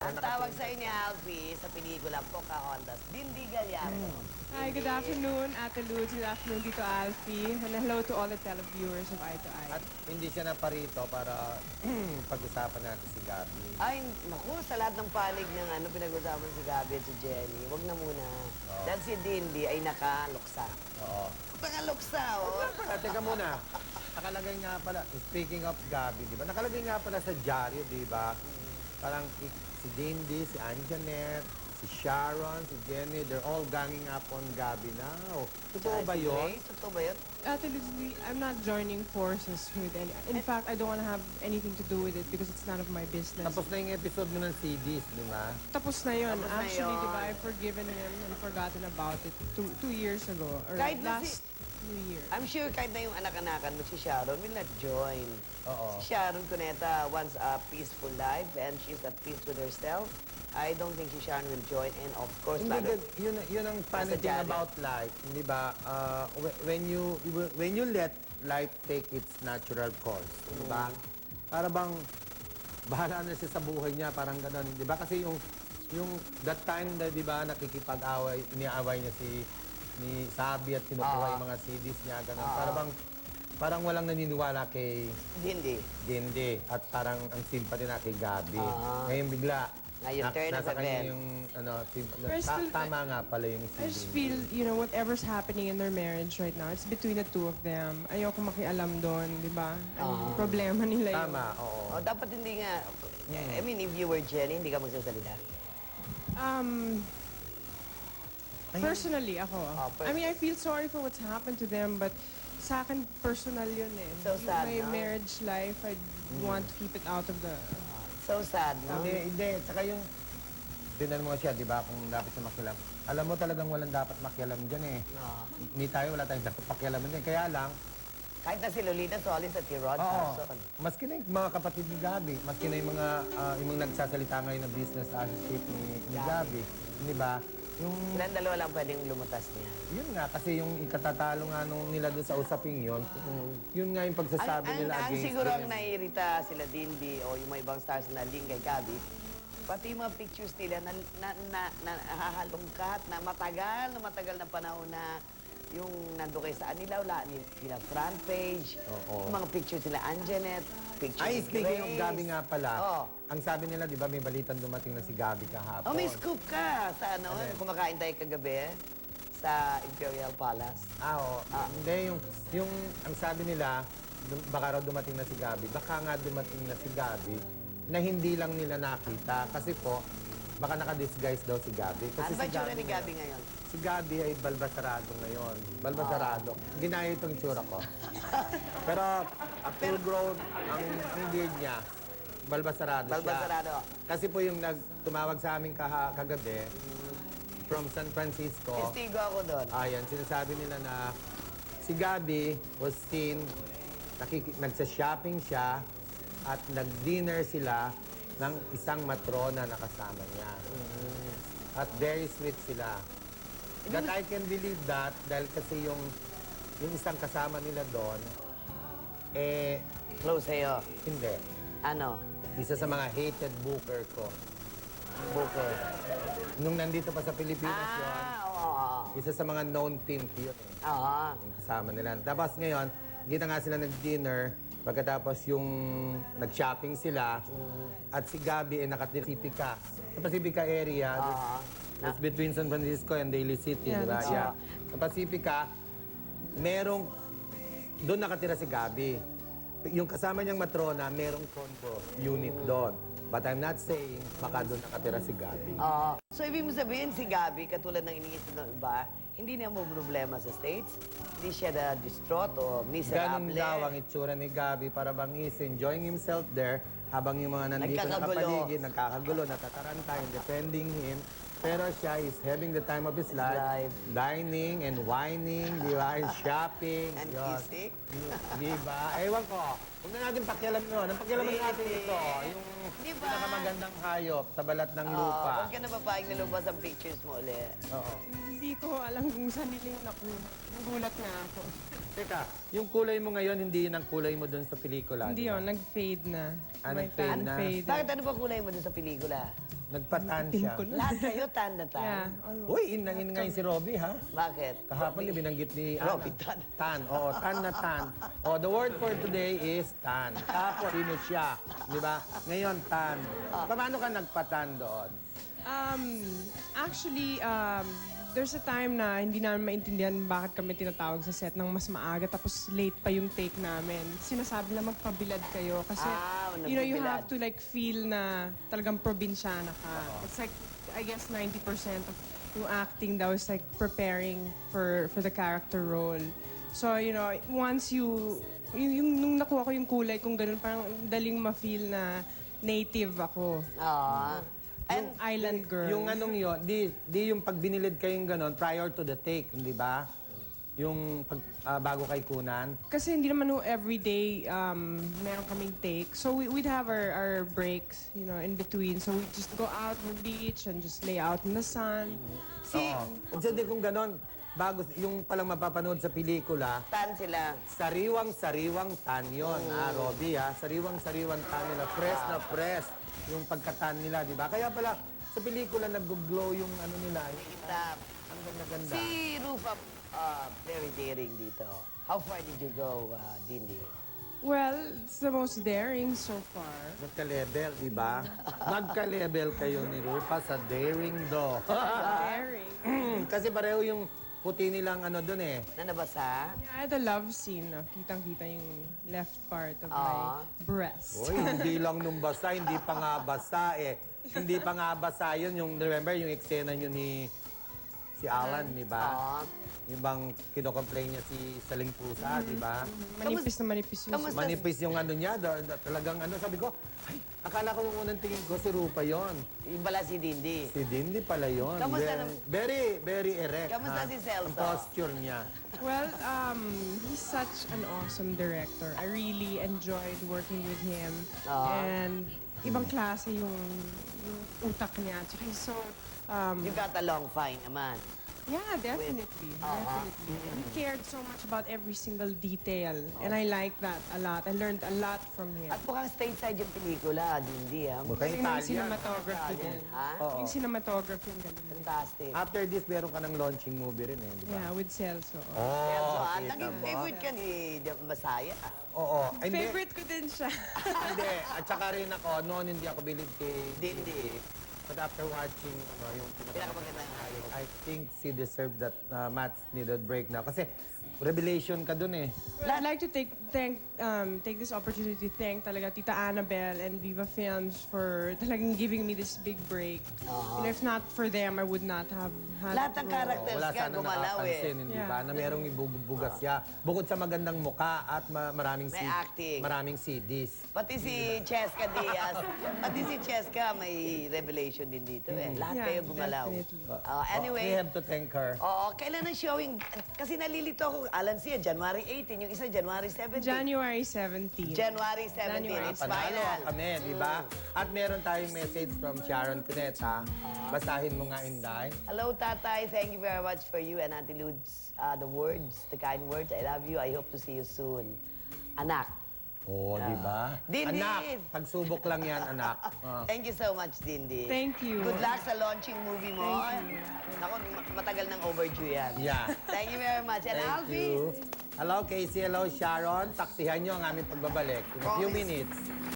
Ang tawag sa ni Alfie sa pelikula Pocahontas, Dindi Gallardo. Hi, good afternoon, Ate Luz. Good afternoon, Tito Alfie. And hello to all the televiewers of Eye to Eye. At hindi siya naparito para pag-usapan natin si Gabi. Ay, naku, sa lahat ng panig ng pinag-usapan si Gabi at si Jenny, wag na muna. Dahil si Dindi ay nakaluksa. Oo. Nakaluksa, oh. Teka muna. Nakalagay nga pala, speaking of Gabi, di ba? Nakalagay nga pala sa dyaryo, di ba? Parang si Dindi, si Anjanette, si Sharon, si Jenny, they're all ganging up on Gabi now. Totoo ba yun? Totoo ba yun? Ate Luz, I'm not joining forces with any. In fact, I don't want to have anything to do with it because it's none of my business. Tapos na yung episode mo ng CDs, di ba? Tapos na yun. Tapos na Actually, yun. diba, I've forgiven him and forgotten about it two years ago. Or Kahit na last New Year. I'm sure kahit na yung anak-anakan mo, si Sharon will not join. Oo. Si Sharon Cuneta wants a peaceful life and she's at peace with herself. I don't think si Sharon will join. And of course, Hindi, lalo, yun ang funny Nasa thing dyaryo. about life, di ba? When you let life take its natural course, di ba? Para bang bahala na siya sa buhay niya, parang gano'n, di ba? Kasi yung that time na, di ba, nakikipag-away, iniaway niya ni Sabi at kinukuha yung mga CDs niya, gano'n. Parang walang naniniwala kay hindi. Dindi at parang ang sympathy na kay Gabi. Ngayon bigla, Ngayon, turn of nasa kanya events. yung Pero still, tama nga pala yung I just feel, whatever's happening in their marriage right now, it's between the two of them. Ayoko makialam doon, di ba? Ang problema nila yun. Tama, oo. Oh, dapat hindi nga. I mean, if you were Jenny, hindi ka magsasalita. Personally, ako. I mean, I feel sorry for what's happened to them, but sa akin, personal yun eh. So sad, My no? marriage life, I want to keep it out of the... So sad, no? Hindi. Tsaka yung, tinan mo siya, di ba, kung dapat siya makialam. Alam mo talagang walang dapat makialam dyan eh. Ni tayo, wala tayong dapat pakialaman dyan. Kaya lang, Kahit na si Lolita Solis at si Rod Carson. maski na yung mga kapatid ni Gabi, maski na yung mga nagsasalita ngayon na business associate ni Gabi, di ba? Yung, Silang dalawa lang pwedeng lumutas niya. yun nga, kasi yung ikatatalo nga nung nila doon sa usaping yun, yun nga yung pagsasabi nila Ang against siguro ang them. naiirita sila Dindi o yung mga ibang stars na link kay Gabi, pati yung mga pictures nila na hahalungkat na matagal na panahon na yung nando kay saan nila, wala nila front page, Oo. yung mga pictures nila Anjanette, pictures Ay, ni speaking of Grace. Gabi nga pala, Oo. ang sabi nila, di ba, may balitang dumating na si Gabi kahapon. Oh, may scoop ka sa kumakain tayo kagabi sa Imperial Palace. Oo. Hindi, ang sabi nila, baka raw dumating na si Gabi. Baka nga dumating na si Gabi na hindi lang nila nakita. Kasi po, baka naka-disguise daw si Gabi. Kasi Ano ba tsura ni Gabi ngayon? Si Gabi ay balbasarado ngayon. Balbasarado. Ginaya itong tsura ko. Pero, full grown, ang beard niya, balbasarado siya. Balbasarado. Kasi po yung tumawag sa amin kagabi, from San Francisco, Testigo ako doon. ayan, sinasabi nila na si Gabi was seen, nagsa-shopping siya at nag-dinner sila ng isang matrona na kasama niya. At very sweet sila. That I can believe that dahil kasi yung isang kasama nila doon, Close sa'yo. hindi. Ano? Isa sa mga hated booker ko. Booker. Nung nandito pa sa Pilipinas yun, Oo. isa sa mga known pimp yun eh. Oo. Yung kasama nila. Tapos ngayon, kita nga sila nag-dinner, pagkatapos yung nag-shopping sila, at si Gabi ay nakatira sa Pacifica. Sa Pacifica area, it's between San Francisco and Daly City, Yeah, di ba? that's Yeah. Sa Pacifica, doon nakatira si Gabi. Yung kasama niyang matrona, merong condo unit doon. But I'm not saying baka doon nakatira si Gabi. Oo. So, ibig mo sabihin si Gabi, katulad ng iniisip ng iba, hindi niya mo problema sa States? Hindi siya na-distraught o miserable? Ganun daw ang itsura ni Gabi para bang he's enjoying himself there habang yung mga nandito Nagkakagulo. nakapaligid, nagkakagulo, natataranta, and defending him. Pero siya is having the time of his life, dining and whining, di ba, and shopping. And Yun. kissing? Di ba? Ewan ko. Huwag na natin pakialam yun. Ang pakialaman natin ito, yung Di ba? pinakamagandang hayop sa balat ng lupa. Huwag ka na papayag na lumabas ang pictures mo ulit. Oo. Hindi ko alam kung saan nila yung nagulat na ako. Teka, yung kulay mo ngayon, hindi yun ang kulay mo dun sa pelikula. Hindi di ba? yun, nag-fade na. Ah, My nag-fade tan na? faded. Bakit ano ba kulay mo dun sa pelikula? Nagpatan Itim siya. ko na. Lahat kayo tan na tan. Yeah. Uy, in ngayon si Robby, ha? Bakit? Kahapon din binanggit ni Ana. Robby, tan. Tan. Oo, tan na tan. Oh, the word for today is tan. Tapos, sino siya? Di ba? Ngayon, tan. Paano ka nagpatan doon? Actually, there's a time na hindi namin maintindihan bakit kami tinatawag sa set ng mas maaga tapos late pa yung take namin. Sinasabi na magpabilad kayo kasi you nagpabilad. have to like feel na talagang probinsyana ka. It's like, I guess 90% of yung acting daw is like preparing for the character role. So, once nung nakuha ko yung kulay kung ganun, parang daling ma-feel na native ako. And Island girl. Yung anong yun, di yung pag binilid kayong ganon prior to the take, di ba? Yung bago kay Kunan. Kasi hindi naman everyday meron kaming take. So we'd have our breaks, in between. So we'd just go out on the beach and just lay out in the sun. Oo. Hindi kung ganon, bago yung palang mapapanood sa pelikula, tan sila. sariwang-sariwang tan yun, Robby, ha? Sariwang-sariwang tan nila. Press na press yung pagkatan nila, di ba? Kaya pala, sa pelikula, nag-glow yung ano nila. Tap. Ang ganda-ganda. Si Rufa, very daring dito. How far did you go, Dindi? Well, it's the most daring so far. Magka-level, di ba? Magka-level kayo ni Rupa sa Daring Do. Daring. Kasi pareho yung puti nilang ano dun eh. Na nabasa? I had a love scene na kitang-kita yung left part of my breast. Uy, hindi lang nung basa, hindi pa nga basa eh. Hindi pa nga basa yun. Yung, remember yung eksena nyo ni si Alan, di ba? Yung bang kinocomplain niya si Saling Pusa, di ba? Manipis na manipis yung Kamusta? Manipis yung ano niya, talagang ano, sabi ko, ay, akala ko nung unang tingin ko si Rupa yon. Yung bala si Dindi. Si Dindi pala yon. Kamusta Very, very erect. Kamusta ha? si Celso? Ang posture niya. Well, he's such an awesome director. I really enjoyed working with him. And ibang klase yung utak niya. Tsaka he's so, You got along fine naman. yeah, definitely. Definitely. And he cared so much about every single detail. And I like that a lot. I learned a lot from him. At mukhang stateside yung pelikula, Dindi, ha? Mukhang Yung Italian. cinematography din. Ha? Yung cinematography ang galing. Fantastic. After this, meron ka ng launching movie rin eh, di ba? Yeah, with Celso. Oh, Celso, kita naging mo. favorite ka ni Masaya. Oo. Hindi, Favorite ko din siya. hindi. At saka rin ako, noon hindi ako bilib kay Dindi. But after watching yung Pinakamaganda nga. I think she deserved that match needed break now. Kasi revelation ka dun eh. Well, I'd like to take this opportunity to thank talaga Tita Annabelle and Viva Films for talagang giving me this big break. If not for them, I would not have had Lahat ng the role. characters Wala ka sana gumalaw eh. nakapansin, hindi Yeah. ba? Na merong ibubugas siya. Bukod sa magandang muka at maraming May acting. maraming CDs. Pati si Cheska Diaz, pati si Cheska may revelation din dito eh. Lahat Yeah, kayo gumalaw. definitely. We Anyway, have to thank her. oo, kailan ang showing? Kasi nalilito ako, Alan siya, January 18, yung isa January 17. January 17. January 17, January. it's Panalo final. kami, di ba? At meron tayong message from Sharon Cuneta. Basahin mo nga, Inday. Hello, Tatay. Thank you very much for you and Auntie Ludes. The words, the kind words. I love you. I hope to see you soon. Anak. Oo, di ba? Dindi. Anak, pagsubok lang yan, anak. Thank you so much, Dindi. Thank you. Good luck sa launching movie mo. Naku, matagal nang overdue yan. Yeah. Thank you very much. And Thank Alvin. you. Hello, Casey. Hello, Sharon. Saksihan nyo ang aming pagbabalik in a few Promise. minutes.